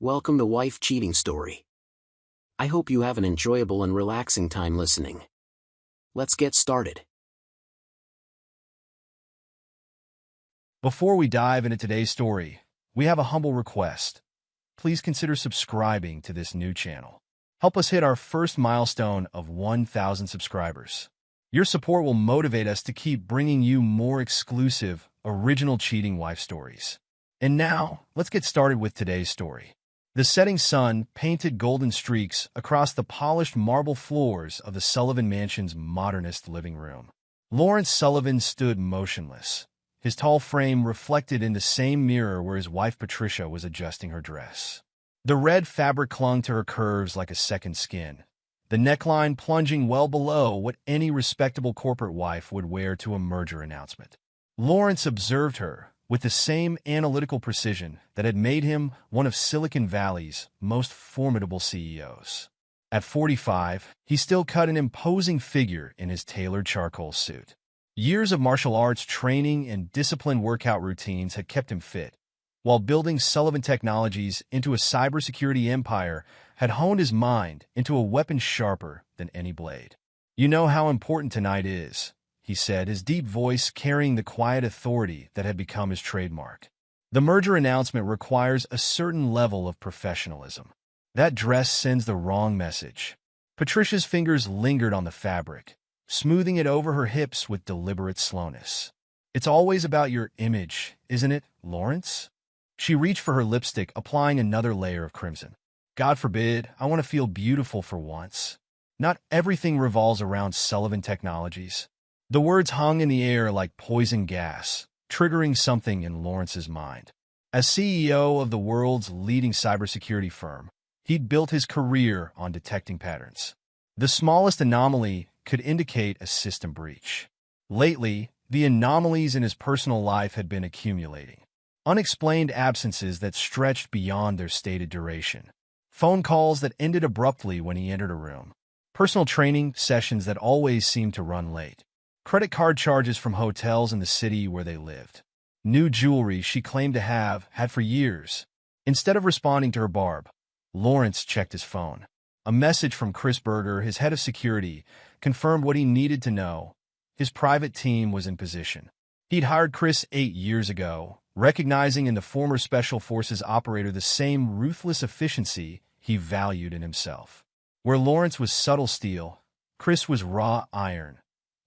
Welcome to Wife Cheating Story. I hope you have an enjoyable and relaxing time listening. Let's get started. Before we dive into today's story, we have a humble request. Please consider subscribing to this new channel. Help us hit our first milestone of 1,000 subscribers. Your support will motivate us to keep bringing you more exclusive, original cheating wife stories. And now, let's get started with today's story. The setting sun painted golden streaks across the polished marble floors of the Sullivan Mansion's modernist living room. Lawrence Sullivan stood motionless, his tall frame reflected in the same mirror where his wife Patricia was adjusting her dress. The red fabric clung to her curves like a second skin, the neckline plunging well below what any respectable corporate wife would wear to a merger announcement. Lawrence observed her with the same analytical precision that had made him one of Silicon Valley's most formidable CEOs. At 45, he still cut an imposing figure in his tailored charcoal suit. Years of martial arts training and disciplined workout routines had kept him fit, while building Sullivan Technologies into a cybersecurity empire had honed his mind into a weapon sharper than any blade. "You know how important tonight is," he said, his deep voice carrying the quiet authority that had become his trademark. "The merger announcement requires a certain level of professionalism. That dress sends the wrong message." Patricia's fingers lingered on the fabric, smoothing it over her hips with deliberate slowness. "It's always about your image, isn't it, Lawrence?" She reached for her lipstick, applying another layer of crimson. "God forbid, I want to feel beautiful for once. Not everything revolves around Sullivan Technologies." The words hung in the air like poison gas, triggering something in Lawrence's mind. As CEO of the world's leading cybersecurity firm, he'd built his career on detecting patterns. The smallest anomaly could indicate a system breach. Lately, the anomalies in his personal life had been accumulating. Unexplained absences that stretched beyond their stated duration. Phone calls that ended abruptly when he entered a room. Personal training sessions that always seemed to run late. Credit card charges from hotels in the city where they lived. New jewelry she claimed to have had for years. Instead of responding to her barb, Lawrence checked his phone. A message from Chris Berger, his head of security, confirmed what he needed to know. His private team was in position. He'd hired Chris 8 years ago, recognizing in the former Special Forces operator the same ruthless efficiency he valued in himself. Where Lawrence was subtle steel, Chris was raw iron.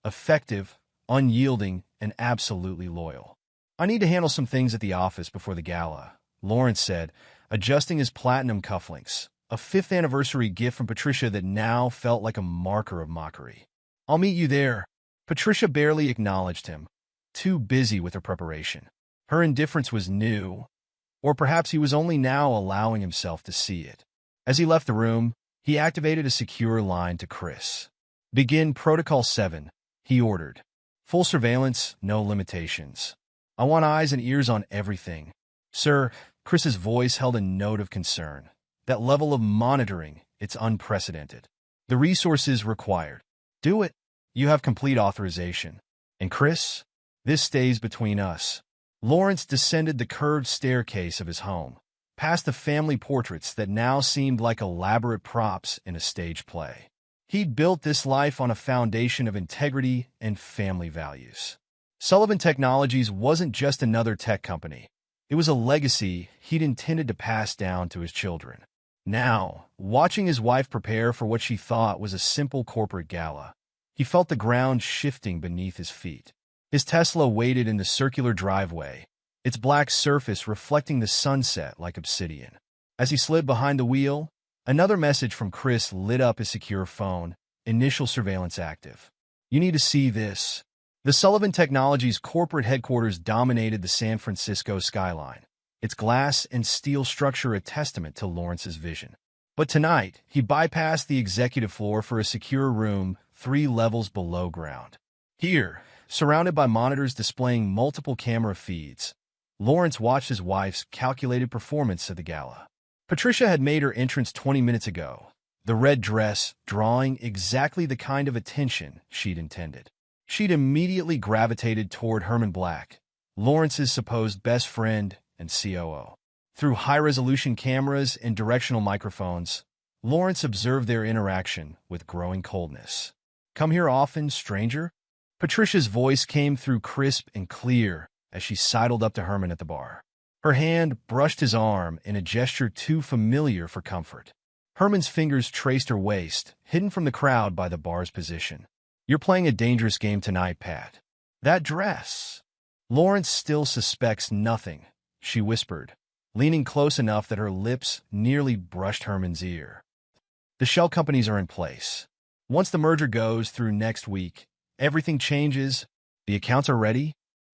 Effective, unyielding, and absolutely loyal. "I need to handle some things at the office before the gala," Lawrence said, adjusting his platinum cufflinks, a 5th anniversary gift from Patricia that now felt like a marker of mockery. "I'll meet you there." Patricia barely acknowledged him, too busy with her preparation. Her indifference was new, or perhaps he was only now allowing himself to see it. As he left the room, he activated a secure line to Chris. "Begin Protocol 7. He ordered. "Full surveillance, no limitations. I want eyes and ears on everything." "Sir," Chris's voice held a note of concern. "That level of monitoring, it's unprecedented. The resources required." "Do it. You have complete authorization." "And Chris, this stays between us." Lawrence descended the curved staircase of his home, past the family portraits that now seemed like elaborate props in a stage play. He'd built this life on a foundation of integrity and family values. Sullivan Technologies wasn't just another tech company. It was a legacy he'd intended to pass down to his children. Now, watching his wife prepare for what she thought was a simple corporate gala, he felt the ground shifting beneath his feet. His Tesla waited in the circular driveway, its black surface reflecting the sunset like obsidian. As he slid behind the wheel, another message from Chris lit up his secure phone, initial surveillance active. "You need to see this." The Sullivan Technologies corporate headquarters dominated the San Francisco skyline, its glass and steel structure a testament to Lawrence's vision. But tonight, he bypassed the executive floor for a secure room 3 levels below ground. Here, surrounded by monitors displaying multiple camera feeds, Lawrence watched his wife's calculated performance at the gala. Patricia had made her entrance 20 minutes ago, the red dress drawing exactly the kind of attention she'd intended. She'd immediately gravitated toward Herman Black, Lawrence's supposed best friend and COO. Through high-resolution cameras and directional microphones, Lawrence observed their interaction with growing coldness. "Come here often, stranger?" Patricia's voice came through crisp and clear as she sidled up to Herman at the bar. Her hand brushed his arm in a gesture too familiar for comfort. Herman's fingers traced her waist, hidden from the crowd by the bar's position. "You're playing a dangerous game tonight, Pat. That dress." "Lawrence still suspects nothing," she whispered, leaning close enough that her lips nearly brushed Herman's ear. "The shell companies are in place. Once the merger goes through next week, everything changes. The accounts are ready."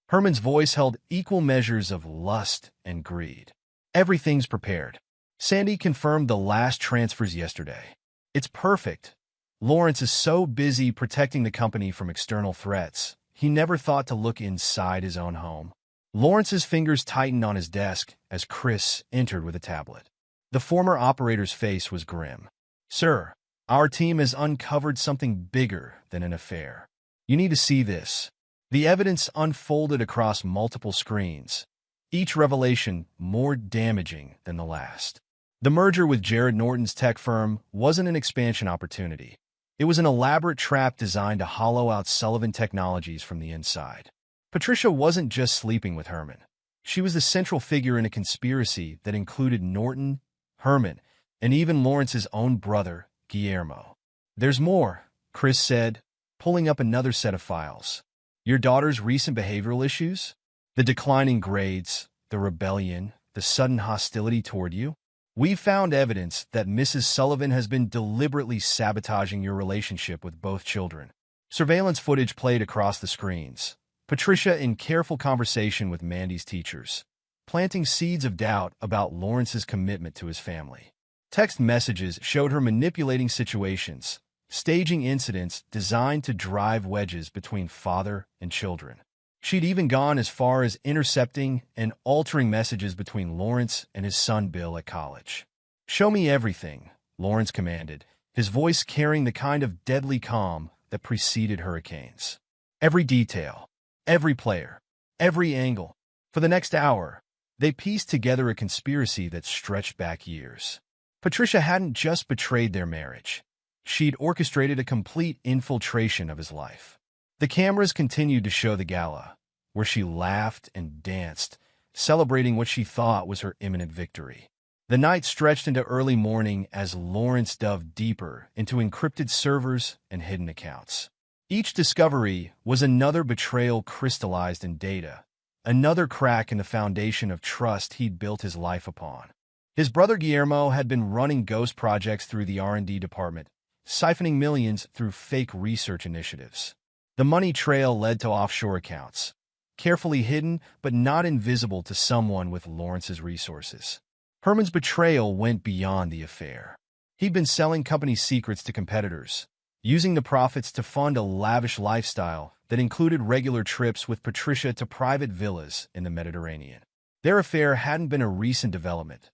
Herman's voice held equal measures of lust and greed. "Everything's prepared. Sandy confirmed the last transfers yesterday. It's perfect. Lawrence is so busy protecting the company from external threats, he never thought to look inside his own home." Lawrence's fingers tightened on his desk as Chris entered with a tablet. The former operator's face was grim. "Sir, our team has uncovered something bigger than an affair. You need to see this." The evidence unfolded across multiple screens, each revelation more damaging than the last. The merger with Jared Norton's tech firm wasn't an expansion opportunity. It was an elaborate trap designed to hollow out Sullivan Technologies from the inside. Patricia wasn't just sleeping with Herman. She was the central figure in a conspiracy that included Norton, Herman, and even Lawrence's own brother, Guillermo. "There's more," Chris said, pulling up another set of files. "Your daughter's recent behavioral issues? The declining grades, the rebellion, the sudden hostility toward you? We've found evidence that Mrs. Sullivan has been deliberately sabotaging your relationship with both children." Surveillance footage played across the screens. Patricia in careful conversation with Mandy's teachers, planting seeds of doubt about Lawrence's commitment to his family. Text messages showed her manipulating situations, staging incidents designed to drive wedges between father and children. She'd even gone as far as intercepting and altering messages between Lawrence and his son Bill at college. "Show me everything," Lawrence commanded, his voice carrying the kind of deadly calm that preceded hurricanes. "Every detail, every player, every angle." For the next hour, they pieced together a conspiracy that stretched back years. Patricia hadn't just betrayed their marriage. She'd orchestrated a complete infiltration of his life. The cameras continued to show the gala, where she laughed and danced, celebrating what she thought was her imminent victory. The night stretched into early morning as Lawrence dove deeper into encrypted servers and hidden accounts. Each discovery was another betrayal crystallized in data, another crack in the foundation of trust he'd built his life upon. His brother Guillermo had been running ghost projects through the R&D department, siphoning millions through fake research initiatives. The money trail led to offshore accounts, carefully hidden but not invisible to someone with Lawrence's resources. Herman's betrayal went beyond the affair. He'd been selling company secrets to competitors, using the profits to fund a lavish lifestyle that included regular trips with Patricia to private villas in the Mediterranean. Their affair hadn't been a recent development.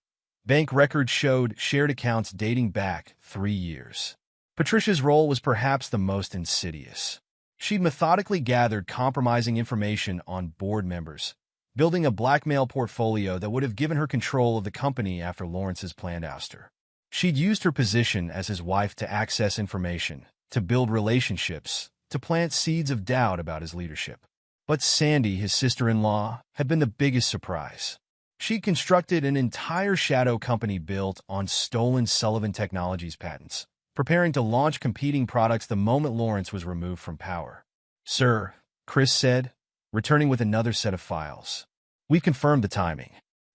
Bank records showed shared accounts dating back 3 years. Patricia's role was perhaps the most insidious. She'd methodically gathered compromising information on board members, building a blackmail portfolio that would have given her control of the company after Lawrence's planned ouster. She'd used her position as his wife to access information, to build relationships, to plant seeds of doubt about his leadership. But Sandy, his sister-in-law, had been the biggest surprise. She'd constructed an entire shadow company built on stolen Sullivan Technologies patents, preparing to launch competing products the moment Lawrence was removed from power. "Sir," Chris said, returning with another set of files. "We confirmed the timing.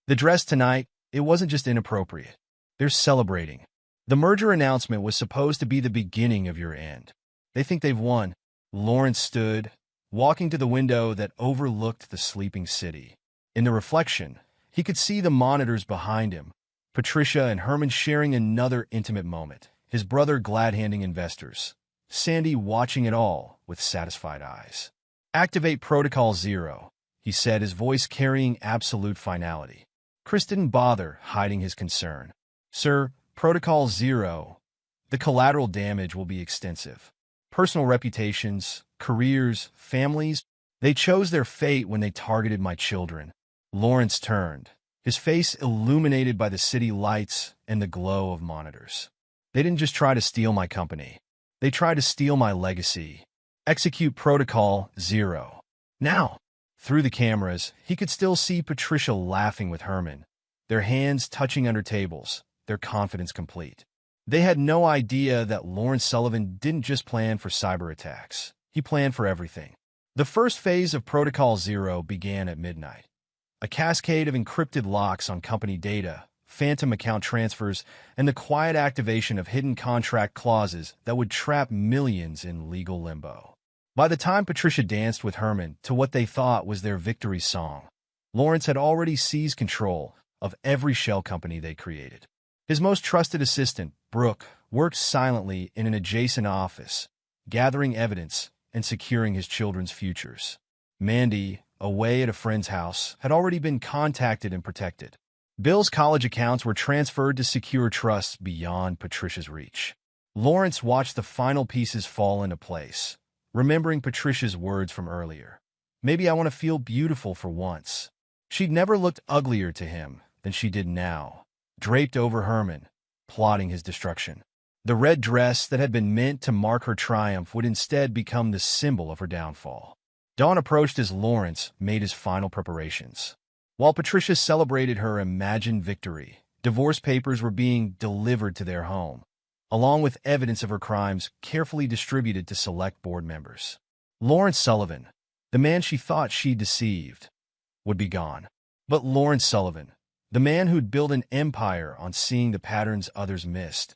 The dress tonight, it wasn't just inappropriate. They're celebrating. The merger announcement was supposed to be the beginning of your end. They think they've won." Lawrence stood, walking to the window that overlooked the sleeping city. In the reflection, he could see the monitors behind him, Patricia and Herman sharing another intimate moment, his brother glad-handing investors, Sandy watching it all with satisfied eyes. "Activate Protocol 0, he said, his voice carrying absolute finality. Chris didn't bother hiding his concern. "Sir, Protocol 0, the collateral damage will be extensive. Personal reputations, careers, families, they chose their fate when they targeted my children." Lawrence turned, his face illuminated by the city lights and the glow of monitors. They didn't just try to steal my company. They tried to steal my legacy. Execute Protocol Zero. Now, through the cameras, he could still see Patricia laughing with Herman, their hands touching under tables, their confidence complete. They had no idea that Lawrence Sullivan didn't just plan for cyber attacks. He planned for everything. The first phase of Protocol Zero began at midnight. A cascade of encrypted locks on company data, phantom account transfers, and the quiet activation of hidden contract clauses that would trap millions in legal limbo. By the time Patricia danced with Herman to what they thought was their victory song, Lawrence had already seized control of every shell company they created. His most trusted assistant, Brooke, worked silently in an adjacent office, gathering evidence and securing his children's futures. Mandy, away at a friend's house, had already been contacted and protected. Bill's college accounts were transferred to secure trusts beyond Patricia's reach. Lawrence watched the final pieces fall into place, remembering Patricia's words from earlier. Maybe I want to feel beautiful for once. She'd never looked uglier to him than she did now, draped over Herman, plotting his destruction. The red dress that had been meant to mark her triumph would instead become the symbol of her downfall. Dawn approached as Lawrence made his final preparations. While Patricia celebrated her imagined victory, divorce papers were being delivered to their home, along with evidence of her crimes carefully distributed to select board members. Lawrence Sullivan, the man she thought she deceived, would be gone. But Lawrence Sullivan, the man who'd built an empire on seeing the patterns others missed,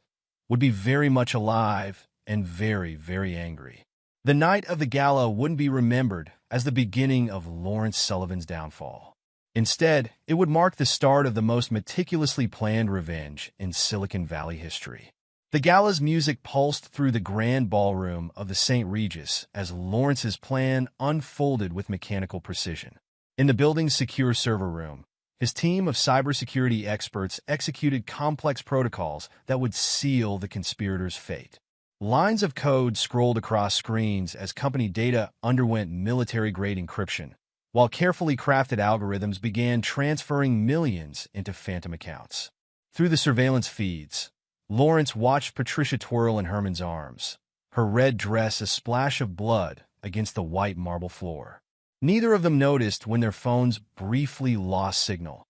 would be very much alive and very, very angry. The night of the gala wouldn't be remembered as the beginning of Lawrence Sullivan's downfall. Instead, it would mark the start of the most meticulously planned revenge in Silicon Valley history. The gala's music pulsed through the grand ballroom of the St. Regis as Lawrence's plan unfolded with mechanical precision. In the building's secure server room, his team of cybersecurity experts executed complex protocols that would seal the conspirators' fate. Lines of code scrolled across screens as company data underwent military-grade encryption, while carefully crafted algorithms began transferring millions into phantom accounts. Through the surveillance feeds, Lawrence watched Patricia twirl in Herman's arms, her red dress a splash of blood against the white marble floor. Neither of them noticed when their phones briefly lost signal,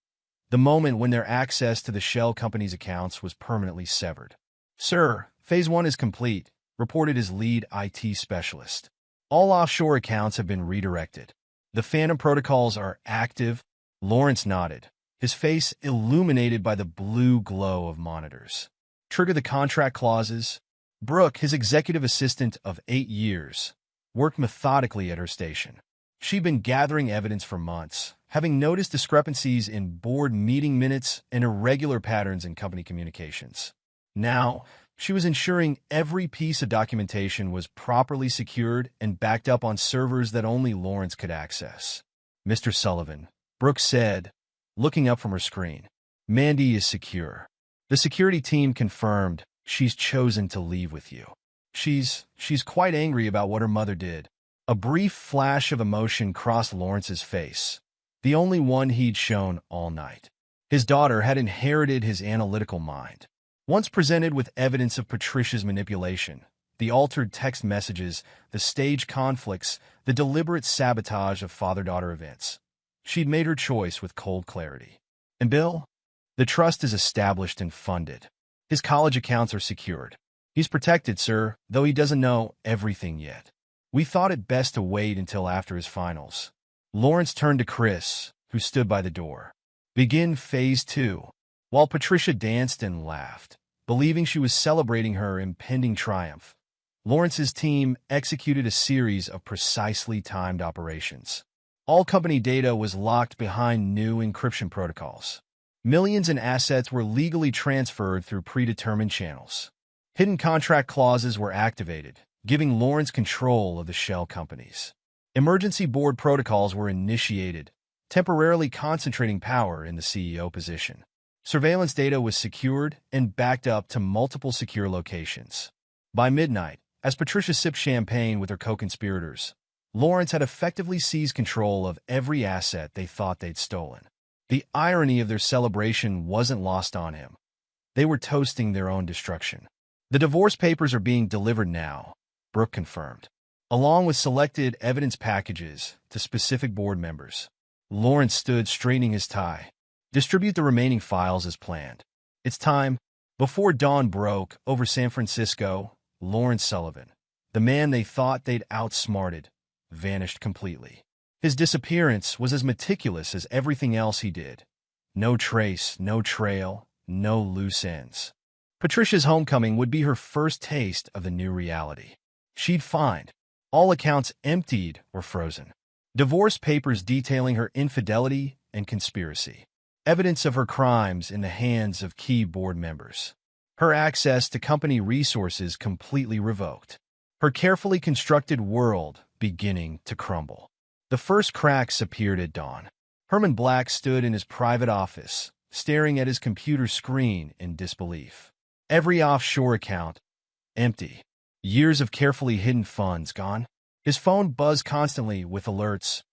the moment when their access to the shell company's accounts was permanently severed. "Sir, Phase 1 is complete," reported his lead IT specialist. "All offshore accounts have been redirected. The phantom protocols are active." Lawrence nodded, his face illuminated by the blue glow of monitors. "Trigger the contract clauses." Brooke, his executive assistant of 8 years, worked methodically at her station. She'd been gathering evidence for months, having noticed discrepancies in board meeting minutes and irregular patterns in company communications. Now, she was ensuring every piece of documentation was properly secured and backed up on servers that only Lawrence could access. "Mr. Sullivan," Brooke said, looking up from her screen, "Mandy is secure. The security team confirmed she's chosen to leave with you. She's quite angry about what her mother did." A brief flash of emotion crossed Lawrence's face, the only one he'd shown all night. His daughter had inherited his analytical mind. Once presented with evidence of Patricia's manipulation, the altered text messages, the staged conflicts, the deliberate sabotage of father-daughter events, she'd made her choice with cold clarity. And Bill? The trust is established and funded. His college accounts are secured. He's protected, sir, though he doesn't know everything yet. We thought it best to wait until after his finals. Lawrence turned to Chris, who stood by the door. "Begin Phase 2. While Patricia danced and laughed, believing she was celebrating her impending triumph, Lawrence's team executed a series of precisely timed operations. All company data was locked behind new encryption protocols. Millions in assets were legally transferred through predetermined channels. Hidden contract clauses were activated, giving Lawrence control of the shell companies. Emergency board protocols were initiated, temporarily concentrating power in the CEO position. Surveillance data was secured and backed up to multiple secure locations. By midnight, as Patricia sipped champagne with her co-conspirators, Lawrence had effectively seized control of every asset they thought they'd stolen. The irony of their celebration wasn't lost on him. They were toasting their own destruction. The divorce papers are being delivered now, Brooke confirmed, along with selected evidence packages to specific board members. Lawrence stood straightening his tie. Distribute the remaining files as planned. It's time. Before dawn broke over San Francisco, Lawrence Sullivan, the man they thought they'd outsmarted, vanished completely. His disappearance was as meticulous as everything else he did. No trace, no trail, no loose ends. Patricia's homecoming would be her first taste of the new reality. She'd find all accounts emptied or frozen. Divorce papers detailing her infidelity and conspiracy. Evidence of her crimes in the hands of key board members. Her access to company resources completely revoked. Her carefully constructed world beginning to crumble. The first cracks appeared at dawn. Herman Black stood in his private office, staring at his computer screen in disbelief. Every offshore account, empty. Years of carefully hidden funds gone. His phone buzzed constantly with alerts.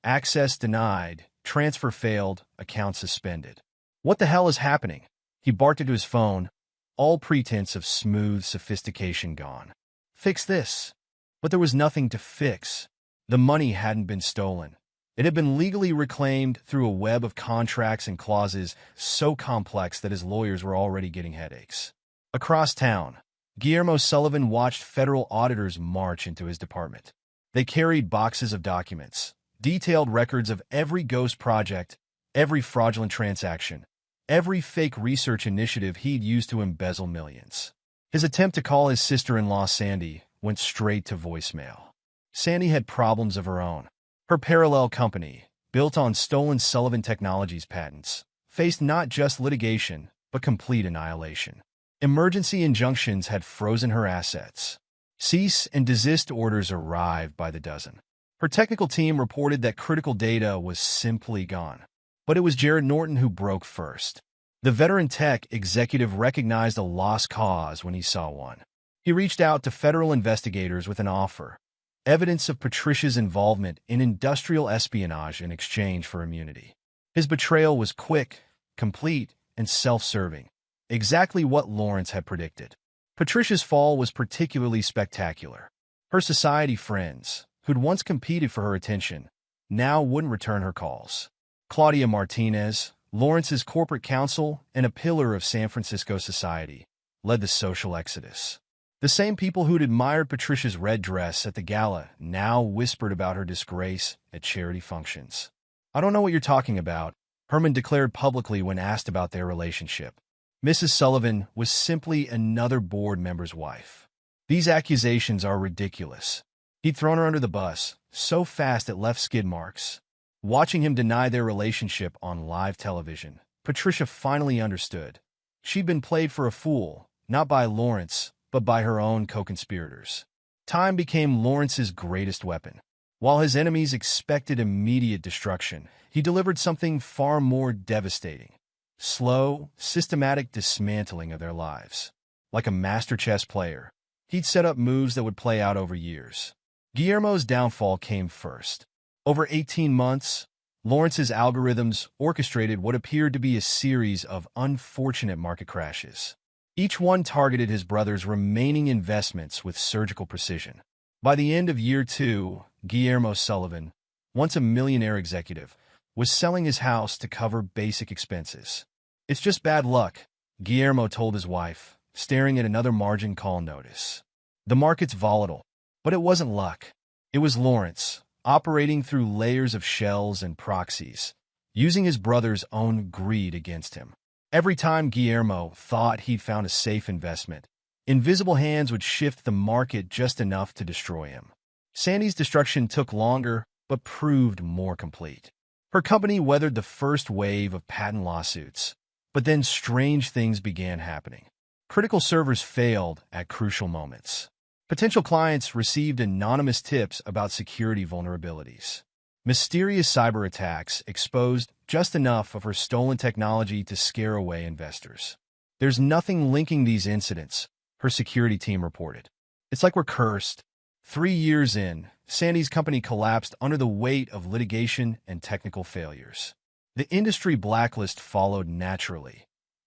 Access denied, transfer failed, account suspended. What the hell is happening? He barked into his phone, all pretense of smooth sophistication gone. Fix this. But there was nothing to fix. The money hadn't been stolen. It had been legally reclaimed through a web of contracts and clauses so complex that his lawyers were already getting headaches. Across town, Guillermo Sullivan watched federal auditors march into his department. They carried boxes of documents, detailed records of every ghost project, every fraudulent transaction, every fake research initiative he'd used to embezzle millions. His attempt to call his sister-in-law Sandy went straight to voicemail. Sandy had problems of her own. Her parallel company, built on stolen Sullivan Technologies patents, faced not just litigation, but complete annihilation. Emergency injunctions had frozen her assets. Cease and desist orders arrived by the dozen. Her technical team reported that critical data was simply gone. But it was Jared Norton who broke first. The veteran tech executive recognized a lost cause when he saw one. He reached out to federal investigators with an offer. Evidence of Patricia's involvement in industrial espionage in exchange for immunity. His betrayal was quick, complete, and self-serving. Exactly what Lawrence had predicted. Patricia's fall was particularly spectacular. Her society friends, who'd once competed for her attention, now wouldn't return her calls. Claudia Martinez, Lawrence's corporate counsel and a pillar of San Francisco society, led the social exodus. The same people who'd admired Patricia's red dress at the gala now whispered about her disgrace at charity functions. I don't know what you're talking about, Herman declared publicly when asked about their relationship. Mrs. Sullivan was simply another board member's wife. These accusations are ridiculous. He'd thrown her under the bus, so fast it left skid marks. Watching him deny their relationship on live television, Patricia finally understood. She'd been played for a fool, not by Lawrence, but by her own co-conspirators. Time became Lawrence's greatest weapon. While his enemies expected immediate destruction, he delivered something far more devastating. Slow, systematic dismantling of their lives. Like a master chess player, he'd set up moves that would play out over years. Guillermo's downfall came first. Over 18 months, Lawrence's algorithms orchestrated what appeared to be a series of unfortunate market crashes. Each one targeted his brother's remaining investments with surgical precision. By the end of year 2, Guillermo Sullivan, once a millionaire executive, was selling his house to cover basic expenses. It's just bad luck, Guillermo told his wife, staring at another margin call notice. The market's volatile, but it wasn't luck. It was Lawrence, operating through layers of shells and proxies, using his brother's own greed against him. Every time Guillermo thought he'd found a safe investment, invisible hands would shift the market just enough to destroy him. Sandy's destruction took longer, but proved more complete. Her company weathered the first wave of patent lawsuits, but then strange things began happening. Critical servers failed at crucial moments. Potential clients received anonymous tips about security vulnerabilities. Mysterious cyber attacks exposed just enough of her stolen technology to scare away investors. There's nothing linking these incidents, her security team reported. It's like we're cursed. 3 years in, Sandy's company collapsed under the weight of litigation and technical failures. The industry blacklist followed naturally.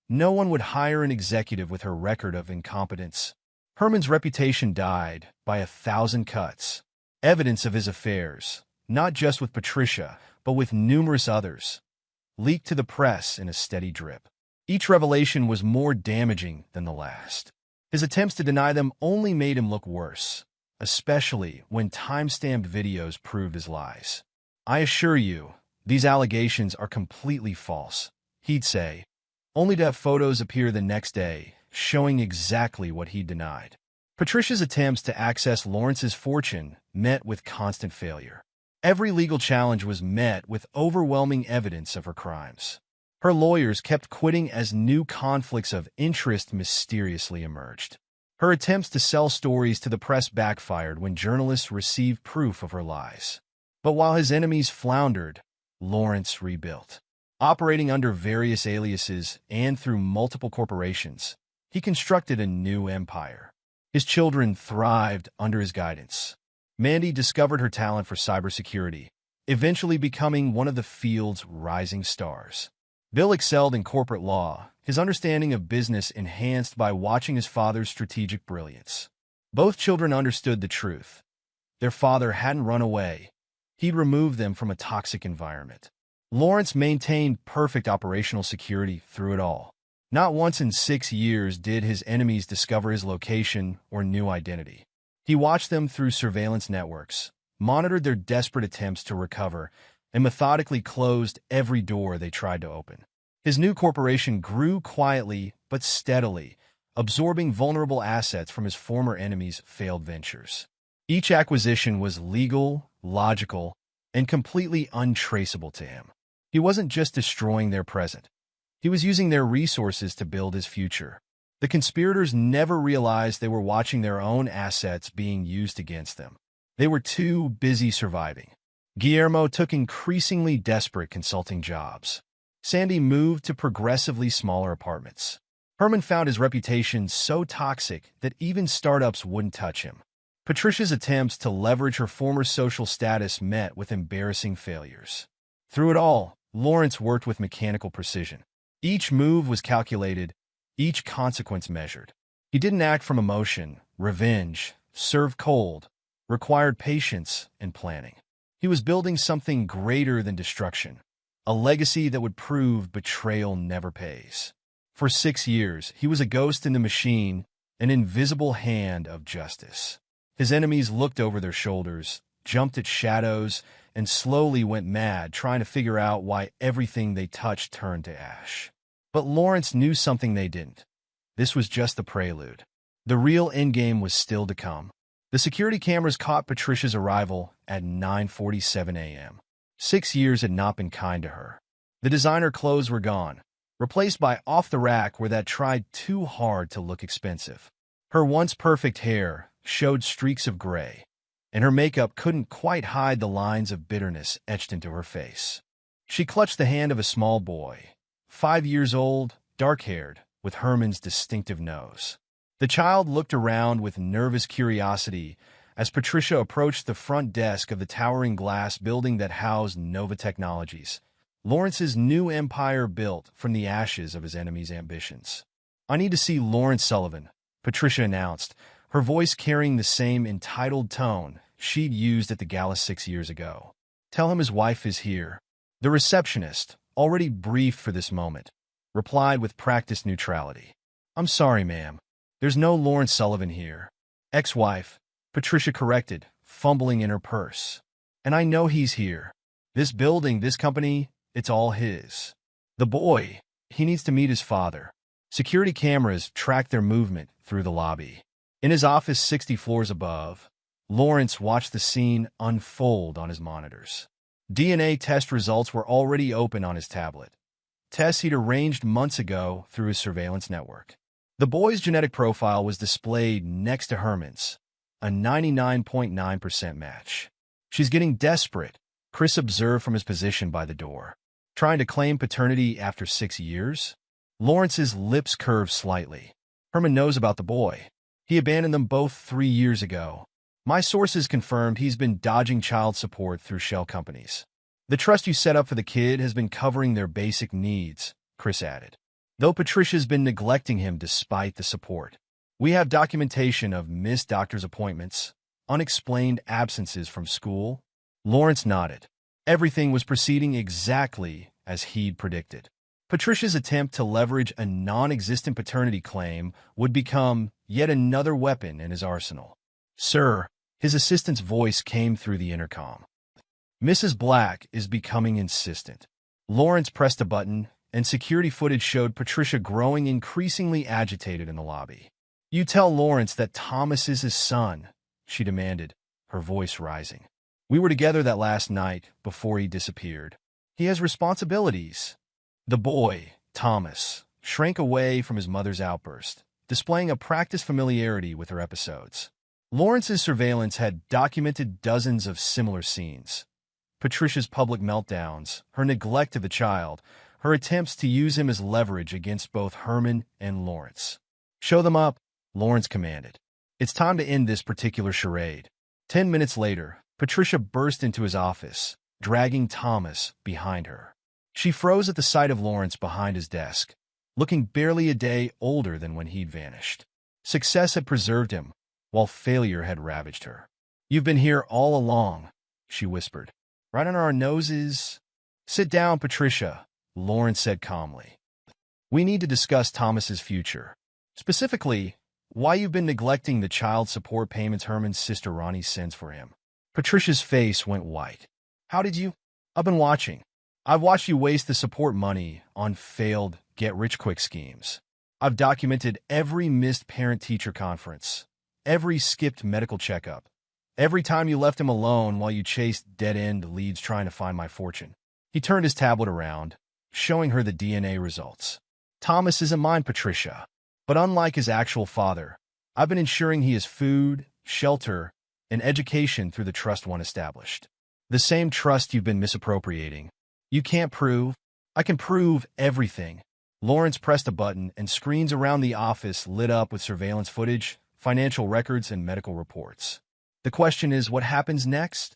No one would hire an executive with her record of incompetence. Herman's reputation died by 1,000 cuts. Evidence of his affairs, not just with Patricia, but with numerous others, leaked to the press in a steady drip. Each revelation was more damaging than the last. His attempts to deny them only made him look worse, especially when time-stamped videos proved his lies. "I assure you, these allegations are completely false," he'd say, only to have photos appear the next day showing exactly what he denied. Patricia's attempts to access Lawrence's fortune met with constant failure. Every legal challenge was met with overwhelming evidence of her crimes. Her lawyers kept quitting as new conflicts of interest mysteriously emerged. Her attempts to sell stories to the press backfired when journalists received proof of her lies. But while his enemies floundered, Lawrence rebuilt. Operating under various aliases and through multiple corporations, he constructed a new empire. His children thrived under his guidance. Mandy discovered her talent for cybersecurity, eventually becoming one of the field's rising stars. Bill excelled in corporate law, his understanding of business enhanced by watching his father's strategic brilliance. Both children understood the truth. Their father hadn't run away. He'd removed them from a toxic environment. Lawrence maintained perfect operational security through it all. Not once in 6 years did his enemies discover his location or new identity. He watched them through surveillance networks, monitored their desperate attempts to recover, and methodically closed every door they tried to open. His new corporation grew quietly but steadily, absorbing vulnerable assets from his former enemies' failed ventures. Each acquisition was legal, logical, and completely untraceable to him. He wasn't just destroying their present. He was using their resources to build his future. The conspirators never realized they were watching their own assets being used against them. They were too busy surviving. Guillermo took increasingly desperate consulting jobs. Sandy moved to progressively smaller apartments. Herman found his reputation so toxic that even startups wouldn't touch him. Patricia's attempts to leverage her former social status met with embarrassing failures. Through it all, Lawrence worked with mechanical precision. Each move was calculated, each consequence measured. He didn't act from emotion, revenge, serve cold, required patience and planning. He was building something greater than destruction, a legacy that would prove betrayal never pays. For 6 years, he was a ghost in the machine, an invisible hand of justice. His enemies looked over their shoulders, jumped at shadows, and slowly went mad trying to figure out why everything they touched turned to ash. But Lawrence knew something they didn't. This was just the prelude. The real endgame was still to come. The security cameras caught Patricia's arrival at 9:47 a.m. 6 years had not been kind to her. The designer clothes were gone, replaced by off-the-rack where that tried too hard to look expensive. Her once perfect hair showed streaks of gray, and her makeup couldn't quite hide the lines of bitterness etched into her face. She clutched the hand of a small boy, 5 years old, dark-haired, with Herman's distinctive nose. The child looked around with nervous curiosity as Patricia approached the front desk of the towering glass building that housed Nova Technologies, Lawrence's new empire built from the ashes of his enemies' ambitions. "I need to see Lawrence Sullivan," Patricia announced, her voice carrying the same entitled tone she'd used at the gala 6 years ago. "Tell him his wife is here." The receptionist, already briefed for this moment, replied with practiced neutrality. "I'm sorry, ma'am. There's no Lawrence Sullivan here." "Ex-wife," Patricia corrected, fumbling in her purse. "And I know he's here. This building, this company, it's all his. The boy, he needs to meet his father." Security cameras tracked their movement through the lobby. In his office 60 floors above, Lawrence watched the scene unfold on his monitors. DNA test results were already open on his tablet, tests he'd arranged months ago through his surveillance network. The boy's genetic profile was displayed next to Herman's, a 99.9% match. "She's getting desperate," Chris observed from his position by the door. "Trying to claim paternity after 6 years? Lawrence's lips curved slightly. "Herman knows about the boy. He abandoned them both 3 years ago. My sources confirmed he's been dodging child support through shell companies." The trust you set up for the kid has been covering their basic needs, Chris added. Though Patricia's been neglecting him despite the support. We have documentation of missed doctor's appointments, unexplained absences from school. Lawrence nodded. Everything was proceeding exactly as he'd predicted. Patricia's attempt to leverage a non-existent paternity claim would become yet another weapon in his arsenal. Sir, his assistant's voice came through the intercom. Mrs. Black is becoming insistent. Lawrence pressed a button, and security footage showed Patricia growing increasingly agitated in the lobby. You tell Lawrence that Thomas is his son, she demanded, her voice rising. We were together that last night before he disappeared. He has responsibilities. The boy, Thomas, shrank away from his mother's outburst, displaying a practiced familiarity with her episodes. Lawrence's surveillance had documented dozens of similar scenes. Patricia's public meltdowns, her neglect of the child, her attempts to use him as leverage against both Herman and Lawrence. Show them up, Lawrence commanded. It's time to end this particular charade. 10 minutes later, Patricia burst into his office, dragging Thomas behind her. She froze at the sight of Lawrence behind his desk, looking barely a day older than when he'd vanished. Success had preserved him, while failure had ravaged her. You've been here all along, she whispered. Right under our noses. Sit down, Patricia, Lawrence said calmly. We need to discuss Thomas's future. Specifically, why you've been neglecting the child support payments Herman's sister Ronnie sends for him. Patricia's face went white. How did you? I've been watching. I've watched you waste the support money on failed get-rich-quick schemes. I've documented every missed parent-teacher conference, every skipped medical checkup, every time you left him alone while you chased dead-end leads trying to find my fortune. He turned his tablet around, showing her the DNA results. Thomas isn't mine, Patricia, but unlike his actual father, I've been ensuring he has food, shelter, and education through the trust one established. The same trust you've been misappropriating. You can't prove. I can prove everything. Lawrence pressed a button and screens around the office lit up with surveillance footage, financial records, and medical reports. The question is, what happens next?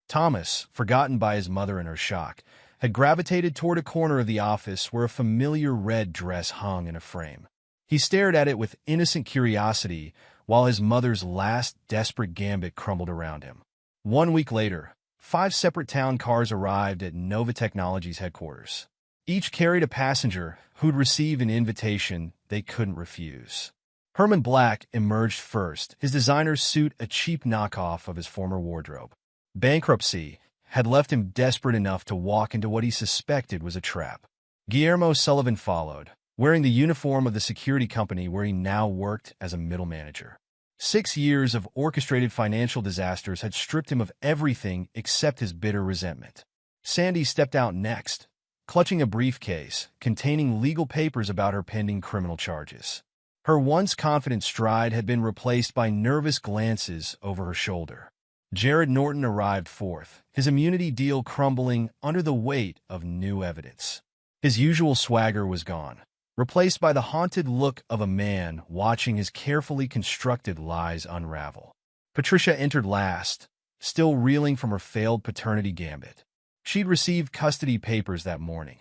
Thomas, forgotten by his mother in her shock, had gravitated toward a corner of the office where a familiar red dress hung in a frame. He stared at it with innocent curiosity while his mother's last desperate gambit crumbled around him. 1 week later, 5 separate town cars arrived at Nova Technologies headquarters. Each carried a passenger who'd received an invitation they couldn't refuse. Herman Black emerged first, his designer's suit a cheap knockoff of his former wardrobe. Bankruptcy had left him desperate enough to walk into what he suspected was a trap. Guillermo Sullivan followed, wearing the uniform of the security company where he now worked as a middle manager. 6 years of orchestrated financial disasters had stripped him of everything except his bitter resentment. Sandy stepped out next, clutching a briefcase containing legal papers about her pending criminal charges. Her once confident stride had been replaced by nervous glances over her shoulder. Jared Norton arrived fourth, his immunity deal crumbling under the weight of new evidence. His usual swagger was gone, replaced by the haunted look of a man watching his carefully constructed lies unravel. Patricia entered last, still reeling from her failed paternity gambit. She'd received custody papers that morning.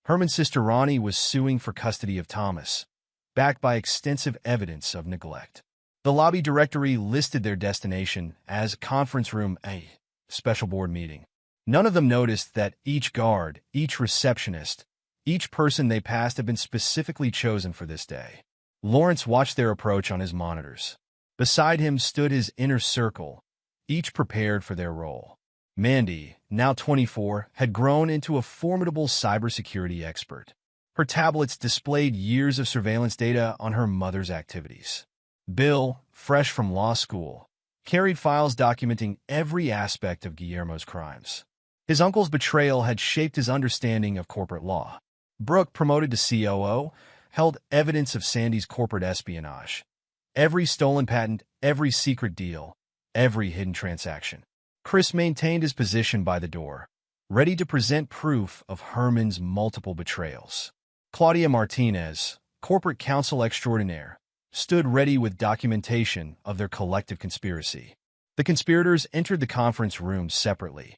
Herman's sister Ronnie was suing for custody of Thomas, backed by extensive evidence of neglect. The lobby directory listed their destination as Conference Room A, special board meeting. None of them noticed that each guard, each receptionist, each person they passed had been specifically chosen for this day. Lawrence watched their approach on his monitors. Beside him stood his inner circle, each prepared for their role. Mandy, now 24, had grown into a formidable cybersecurity expert. Her tablets displayed years of surveillance data on her mother's activities. Bill, fresh from law school, carried files documenting every aspect of Guillermo's crimes. His uncle's betrayal had shaped his understanding of corporate law. Brooke, promoted to COO, held evidence of Sandy's corporate espionage. Every stolen patent, every secret deal, every hidden transaction. Chris maintained his position by the door, ready to present proof of Herman's multiple betrayals. Claudia Martinez, corporate counsel extraordinaire, stood ready with documentation of their collective conspiracy. The conspirators entered the conference room separately,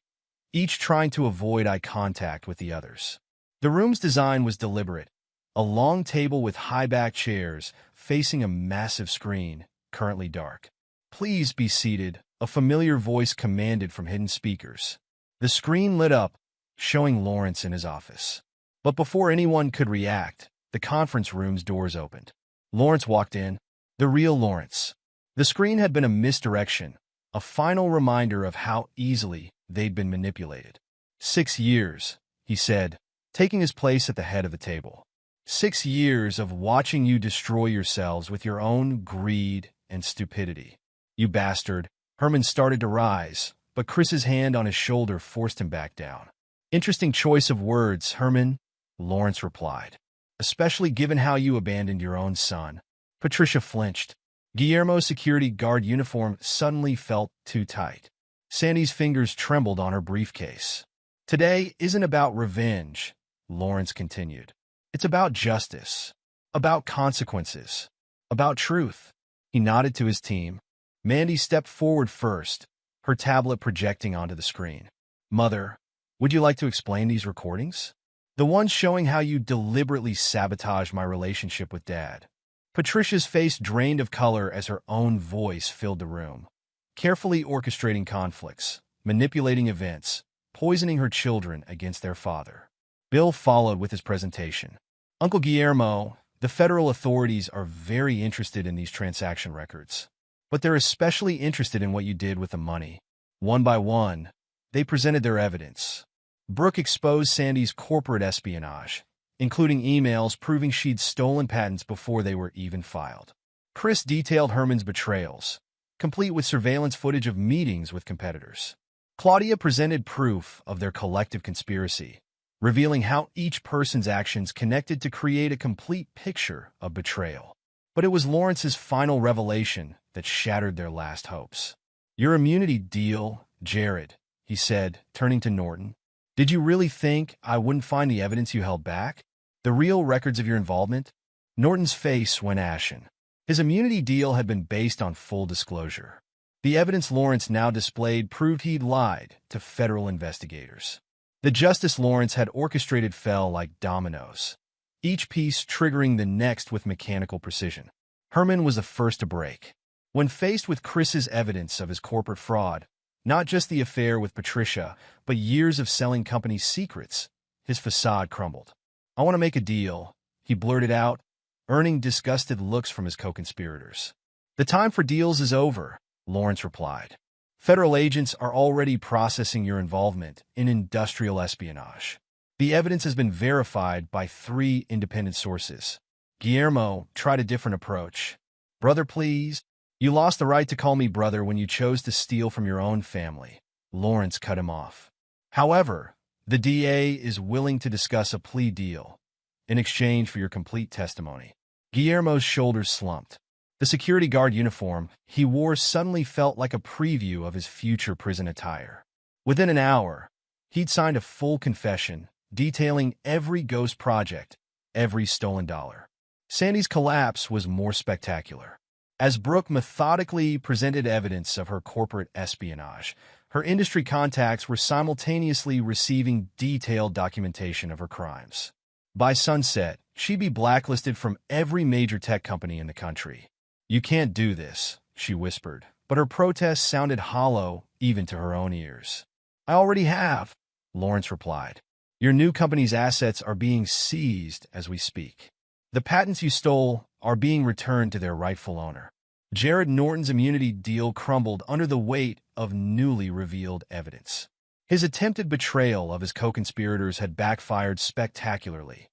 each trying to avoid eye contact with the others. The room's design was deliberate. A long table with high-back chairs facing a massive screen, currently dark. "Please be seated," a familiar voice commanded from hidden speakers. The screen lit up, showing Lawrence in his office. But before anyone could react, the conference room's doors opened. Lawrence walked in, the real Lawrence. The screen had been a misdirection, a final reminder of how easily they'd been manipulated. 6 years, he said, taking his place at the head of the table. 6 years of watching you destroy yourselves with your own greed and stupidity. "You bastard." Herman started to rise, but Chris's hand on his shoulder forced him back down. "Interesting choice of words, Herman," Lawrence replied. "Especially given how you abandoned your own son." Patricia flinched. Guillermo's security guard uniform suddenly felt too tight. Sandy's fingers trembled on her briefcase. "Today isn't about revenge," Lawrence continued. "It's about justice, about consequences, about truth." He nodded to his team. Mandy stepped forward first, her tablet projecting onto the screen. "Mother, would you like to explain these recordings? The ones showing how you deliberately sabotaged my relationship with Dad." Patricia's face drained of color as her own voice filled the room. Carefully orchestrating conflicts, manipulating events, poisoning her children against their father. Bill followed with his presentation. "Uncle Guillermo, the federal authorities are very interested in these transaction records. But they're especially interested in what you did with the money." One by one, they presented their evidence. Brooke exposed Sandy's corporate espionage, including emails proving she'd stolen patents before they were even filed. Chris detailed Herman's betrayals, complete with surveillance footage of meetings with competitors. Claudia presented proof of their collective conspiracy, revealing how each person's actions connected to create a complete picture of betrayal. But it was Lawrence's final revelation that shattered their last hopes. "Your immunity deal, Jared," he said, turning to Norton. "Did you really think I wouldn't find the evidence you held back? The real records of your involvement?" Norton's face went ashen. His immunity deal had been based on full disclosure. The evidence Lawrence now displayed proved he'd lied to federal investigators. The justice Lawrence had orchestrated fell like dominoes, each piece triggering the next with mechanical precision. Herman was the first to break. When faced with Chris's evidence of his corporate fraud, not just the affair with Patricia, but years of selling company secrets, his facade crumbled. "I want to make a deal," he blurted out, earning disgusted looks from his co-conspirators. "The time for deals is over," Lawrence replied. "Federal agents are already processing your involvement in industrial espionage. The evidence has been verified by 3 independent sources." Guillermo tried a different approach. "Brother, please." "You lost the right to call me brother when you chose to steal from your own family," Lawrence cut him off. "However, the DA is willing to discuss a plea deal in exchange for your complete testimony." Guillermo's shoulders slumped. The security guard uniform he wore suddenly felt like a preview of his future prison attire. Within an hour, he'd signed a full confession detailing every ghost project, every stolen dollar. Sandy's collapse was more spectacular. As Brooke methodically presented evidence of her corporate espionage, her industry contacts were simultaneously receiving detailed documentation of her crimes. By sunset, she'd be blacklisted from every major tech company in the country. "You can't do this," she whispered, but her protest sounded hollow even to her own ears. "I already have," Lawrence replied. "Your new company's assets are being seized as we speak. The patents you stole are being returned to their rightful owner." Jared Norton's immunity deal crumbled under the weight of newly revealed evidence. His attempted betrayal of his co-conspirators had backfired spectacularly.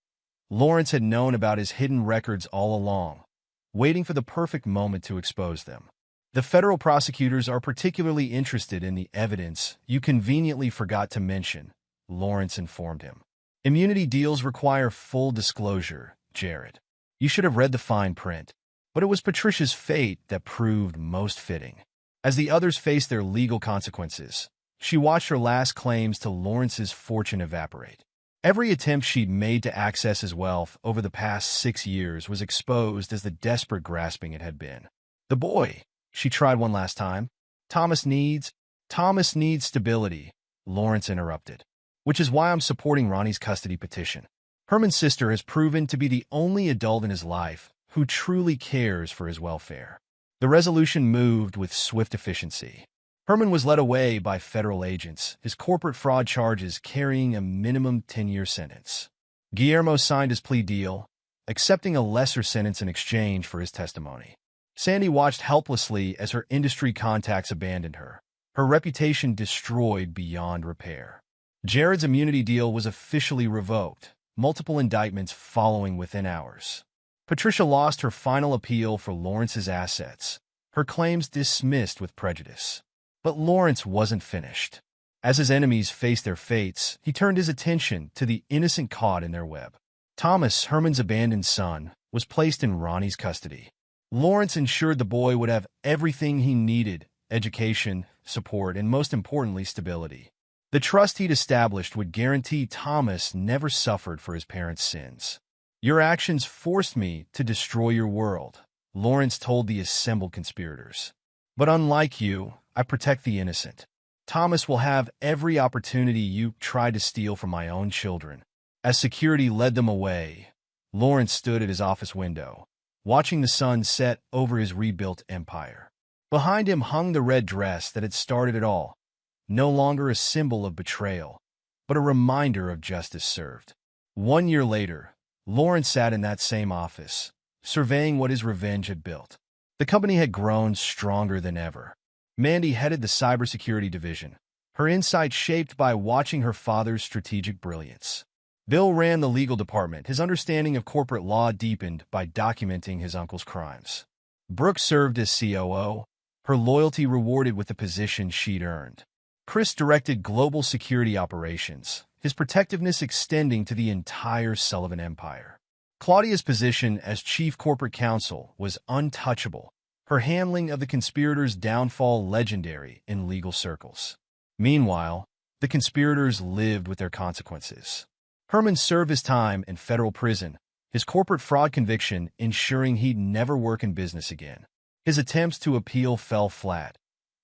Lawrence had known about his hidden records all along, waiting for the perfect moment to expose them. "The federal prosecutors are particularly interested in the evidence you conveniently forgot to mention," Lawrence informed him. "Immunity deals require full disclosure, Jared. You should have read the fine print." But it was Patricia's fate that proved most fitting. As the others faced their legal consequences, she watched her last claims to Lawrence's fortune evaporate. Every attempt she'd made to access his wealth over the past 6 years was exposed as the desperate grasping it had been. "The boy," she tried one last time. Thomas needs stability," Lawrence interrupted. Which is why I'm supporting Ronnie's custody petition. Herman's sister has proven to be the only adult in his life who truly cares for his welfare. The resolution moved with swift efficiency. Herman was led away by federal agents, his corporate fraud charges carrying a minimum 10-year sentence. Guillermo signed his plea deal, accepting a lesser sentence in exchange for his testimony. Sandy watched helplessly as her industry contacts abandoned her, her reputation destroyed beyond repair. Jared's immunity deal was officially revoked, multiple indictments following within hours. Patricia lost her final appeal for Lawrence's assets, her claims dismissed with prejudice. But Lawrence wasn't finished. As his enemies faced their fates, he turned his attention to the innocent caught in their web. Thomas, Herman's abandoned son, was placed in Ronnie's custody. Lawrence ensured the boy would have everything he needed: education, support, and most importantly, stability. The trust he'd established would guarantee Thomas never suffered for his parents' sins. "Your actions forced me to destroy your world," Lawrence told the assembled conspirators. "But unlike you, I protect the innocent. Thomas will have every opportunity you tried to steal from my own children." As security led them away, Lawrence stood at his office window, watching the sun set over his rebuilt empire. Behind him hung the red dress that had started it all, no longer a symbol of betrayal, but a reminder of justice served. 1 year later, Lawrence sat in that same office, surveying what his revenge had built. The company had grown stronger than ever. Mandy headed the cybersecurity division, her insight shaped by watching her father's strategic brilliance. Bill ran the legal department, his understanding of corporate law deepened by documenting his uncle's crimes. Brooke served as COO, her loyalty rewarded with the position she'd earned. Chris directed global security operations, his protectiveness extending to the entire Sullivan empire. Claudia's position as chief corporate counsel was untouchable, her handling of the conspirators' downfall legendary in legal circles. Meanwhile, the conspirators lived with their consequences. Herman served his time in federal prison, his corporate fraud conviction ensuring he'd never work in business again. His attempts to appeal fell flat,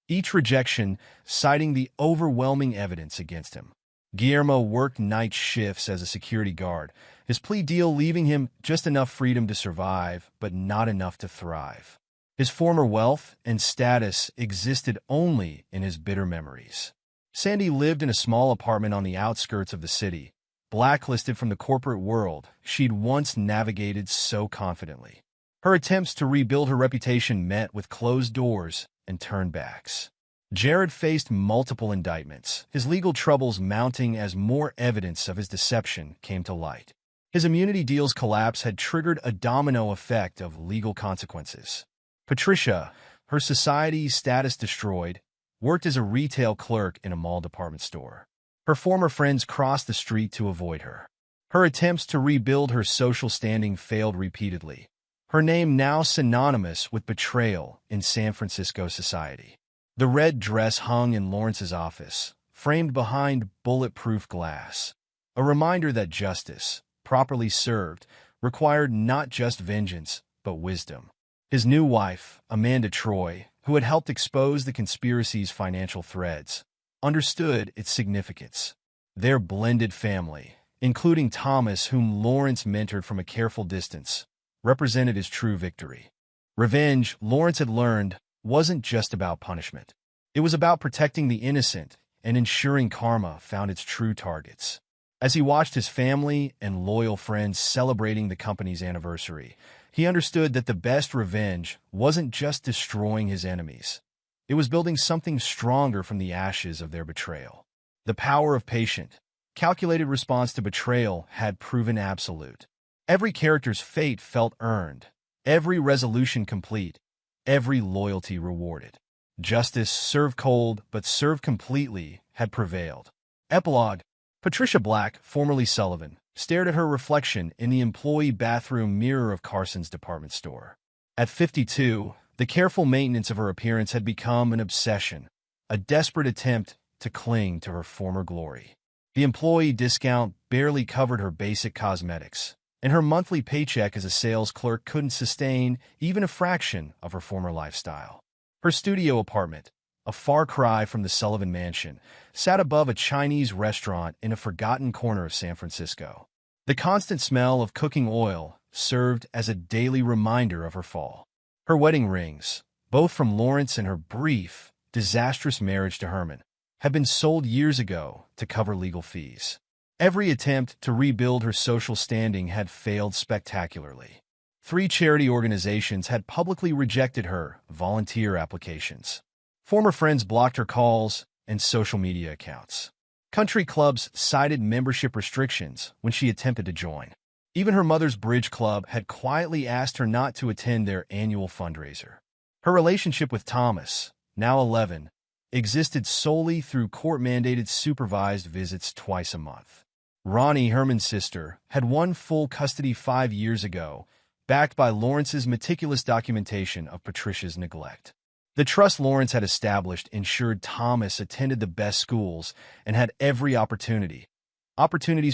each rejection citing the overwhelming evidence against him. Guillermo worked night shifts as a security guard, his plea deal leaving him just enough freedom to survive, but not enough to thrive. His former wealth and status existed only in his bitter memories. Sandy lived in a small apartment on the outskirts of the city, blacklisted from the corporate world she'd once navigated so confidently. Her attempts to rebuild her reputation met with closed doors and turnbacks. Jared faced multiple indictments, his legal troubles mounting as more evidence of his deception came to light. His immunity deal's collapse had triggered a domino effect of legal consequences. Patricia, her society status destroyed, worked as a retail clerk in a mall department store. Her former friends crossed the street to avoid her. Her attempts to rebuild her social standing failed repeatedly, her name now synonymous with betrayal in San Francisco society. The red dress hung in Lawrence's office, framed behind bulletproof glass, a reminder that justice, properly served, required not just vengeance, but wisdom. His new wife, Amanda Troy, who had helped expose the conspiracy's financial threads, understood its significance. Their blended family, including Thomas, whom Lawrence mentored from a careful distance, represented his true victory. Revenge, Lawrence had learned, wasn't just about punishment. It was about protecting the innocent and ensuring karma found its true targets. As he watched his family and loyal friends celebrating the company's anniversary, he understood that the best revenge wasn't just destroying his enemies. It was building something stronger from the ashes of their betrayal. The power of patient, calculated response to betrayal had proven absolute. Every character's fate felt earned, every resolution complete, every loyalty rewarded. Justice, served cold but served completely, had prevailed. Epilogue. Patricia Black, formerly Sullivan, stared at her reflection in the employee bathroom mirror of Carson's department store. At 52, the careful maintenance of her appearance had become an obsession, a desperate attempt to cling to her former glory. The employee discount barely covered her basic cosmetics, and her monthly paycheck as a sales clerk couldn't sustain even a fraction of her former lifestyle. Her studio apartment, a far cry from the Sullivan Mansion, sat above a Chinese restaurant in a forgotten corner of San Francisco. The constant smell of cooking oil served as a daily reminder of her fall. Her wedding rings, both from Lawrence and her brief, disastrous marriage to Herman, had been sold years ago to cover legal fees. Every attempt to rebuild her social standing had failed spectacularly. 3 charity organizations had publicly rejected her volunteer applications. Former friends blocked her calls and social media accounts. Country clubs cited membership restrictions when she attempted to join. Even her mother's bridge club had quietly asked her not to attend their annual fundraiser. Her relationship with Thomas, now 11, existed solely through court-mandated supervised visits twice a month. Ronnie, Herman's sister, had won full custody 5 years ago, backed by Lawrence's meticulous documentation of Patricia's neglect. The trust Lawrence had established ensured Thomas attended the best schools and had every opportunities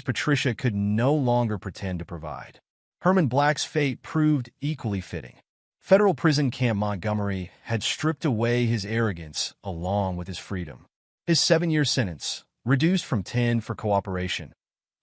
Patricia could no longer pretend to provide. Herman Black's fate proved equally fitting. Federal prison camp Montgomery had stripped away his arrogance along with his freedom. His 7-year sentence, reduced from 10 for cooperation,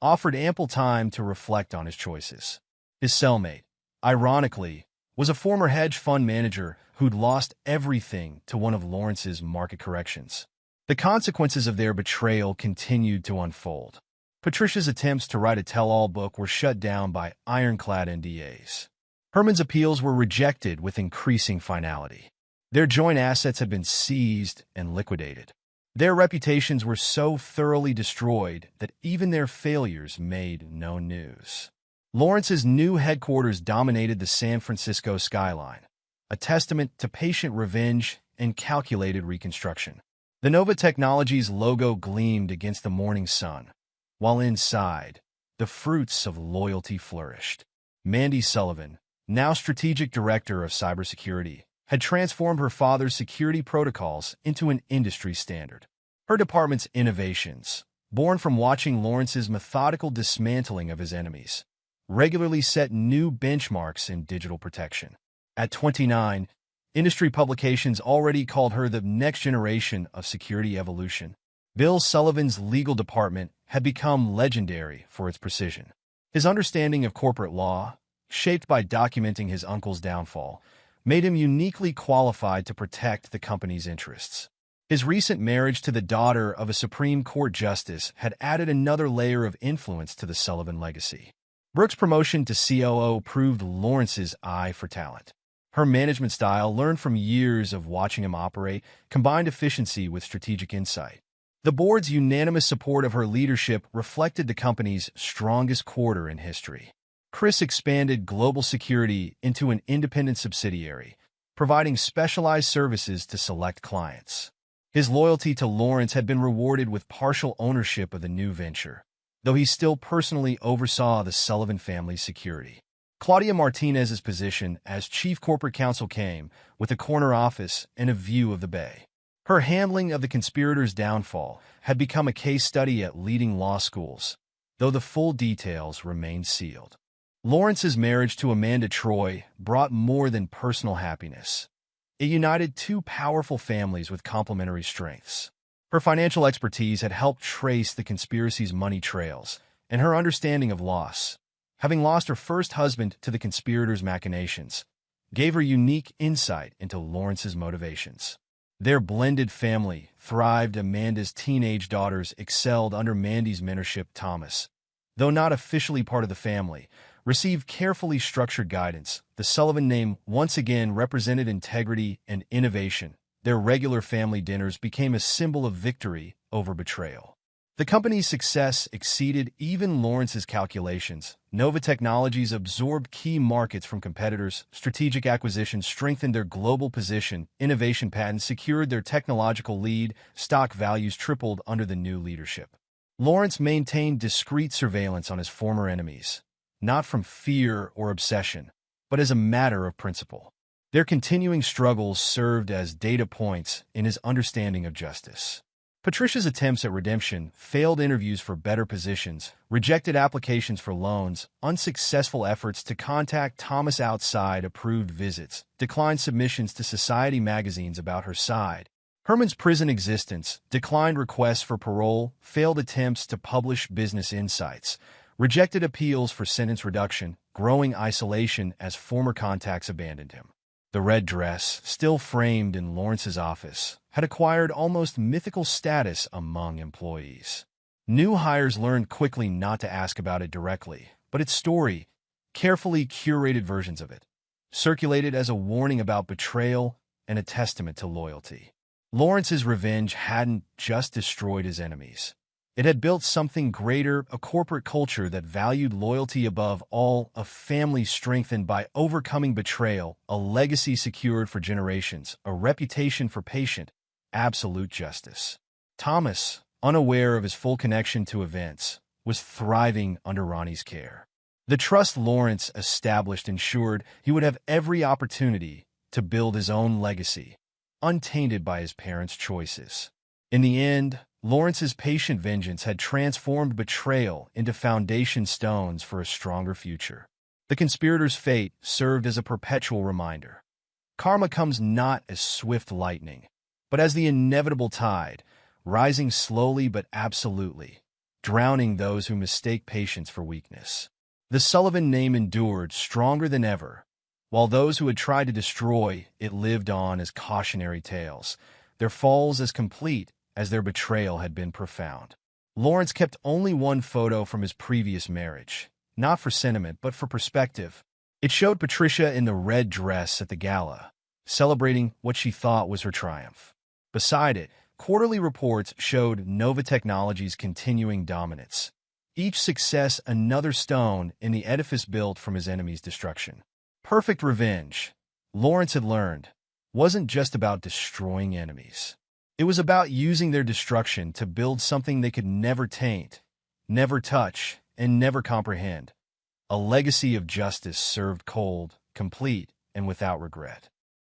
offered ample time to reflect on his choices. His cellmate, ironically, was a former hedge fund manager who'd lost everything to one of Lawrence's market corrections. The consequences of their betrayal continued to unfold. Patricia's attempts to write a tell-all book were shut down by ironclad NDAs. Herman's appeals were rejected with increasing finality. Their joint assets had been seized and liquidated. Their reputations were so thoroughly destroyed that even their failures made no news. Lawrence's new headquarters dominated the San Francisco skyline, a testament to patient revenge and calculated reconstruction. The Nova Technologies logo gleamed against the morning sun, while inside, the fruits of loyalty flourished. Mandy Sullivan, now strategic director of cybersecurity, had transformed her father's security protocols into an industry standard. Her department's innovations, born from watching Lawrence's methodical dismantling of his enemies, regularly set new benchmarks in digital protection. At 29, industry publications already called her the next generation of security evolution. Bill Sullivan's legal department had become legendary for its precision. His understanding of corporate law, shaped by documenting his uncle's downfall, made him uniquely qualified to protect the company's interests. His recent marriage to the daughter of a Supreme Court justice had added another layer of influence to the Sullivan legacy. Brooke's promotion to COO proved Lawrence's eye for talent. Her management style, learned from years of watching him operate, combined efficiency with strategic insight. The board's unanimous support of her leadership reflected the company's strongest quarter in history. Chris expanded global security into an independent subsidiary, providing specialized services to select clients. His loyalty to Lawrence had been rewarded with partial ownership of the new venture, though he still personally oversaw the Sullivan family's security. Claudia Martinez's position as chief corporate counsel came with a corner office and a view of the Bay. Her handling of the conspirators' downfall had become a case study at leading law schools, though the full details remained sealed. Lawrence's marriage to Amanda Troy brought more than personal happiness. It united 2 powerful families with complementary strengths. Her financial expertise had helped trace the conspiracy's money trails, and her understanding of loss, having lost her first husband to the conspirators' machinations, gave her unique insight into Lawrence's motivations. Their blended family thrived. Amanda's teenage daughters excelled under Mandy's mentorship. Thomas, though not officially part of the family, received carefully structured guidance. The Sullivan name once again represented integrity and innovation. Their regular family dinners became a symbol of victory over betrayal. The company's success exceeded even Lawrence's calculations. Nova Technologies absorbed key markets from competitors, strategic acquisitions strengthened their global position, innovation patents secured their technological lead, stock values tripled under the new leadership. Lawrence maintained discreet surveillance on his former enemies, not from fear or obsession, but as a matter of principle. Their continuing struggles served as data points in his understanding of justice. Patricia's attempts at redemption, failed interviews for better positions, rejected applications for loans, unsuccessful efforts to contact Thomas outside approved visits, declined submissions to society magazines about her side. Herman's prison existence, declined requests for parole, failed attempts to publish business insights, rejected appeals for sentence reduction, growing isolation as former contacts abandoned him. The red dress, still framed in Lawrence's office, had acquired almost mythical status among employees. New hires learned quickly not to ask about it directly, but its story, carefully curated versions of it, circulated as a warning about betrayal and a testament to loyalty. Lawrence's revenge hadn't just destroyed his enemies. It had built something greater, a corporate culture that valued loyalty above all, a family strengthened by overcoming betrayal, a legacy secured for generations, a reputation for patient, absolute justice. Thomas, unaware of his full connection to events, was thriving under Ronnie's care. The trust Lawrence established ensured he would have every opportunity to build his own legacy, untainted by his parents' choices. In the end, Lawrence's patient vengeance had transformed betrayal into foundation stones for a stronger future. The conspirator's fate served as a perpetual reminder. Karma comes not as swift lightning, but as the inevitable tide, rising slowly but absolutely, drowning those who mistake patience for weakness. The Sullivan name endured stronger than ever, while those who had tried to destroy it lived on as cautionary tales, their falls as complete as their betrayal had been profound. Lawrence kept only one photo from his previous marriage, not for sentiment but for perspective. It showed Patricia in the red dress at the gala, celebrating what she thought was her triumph. Beside it, quarterly reports showed Nova Technologies' continuing dominance. Each success another stone in the edifice built from his enemy's destruction. Perfect revenge, Lawrence had learned, wasn't just about destroying enemies. It was about using their destruction to build something they could never taint, never touch, and never comprehend. A legacy of justice served cold, complete, and without regret.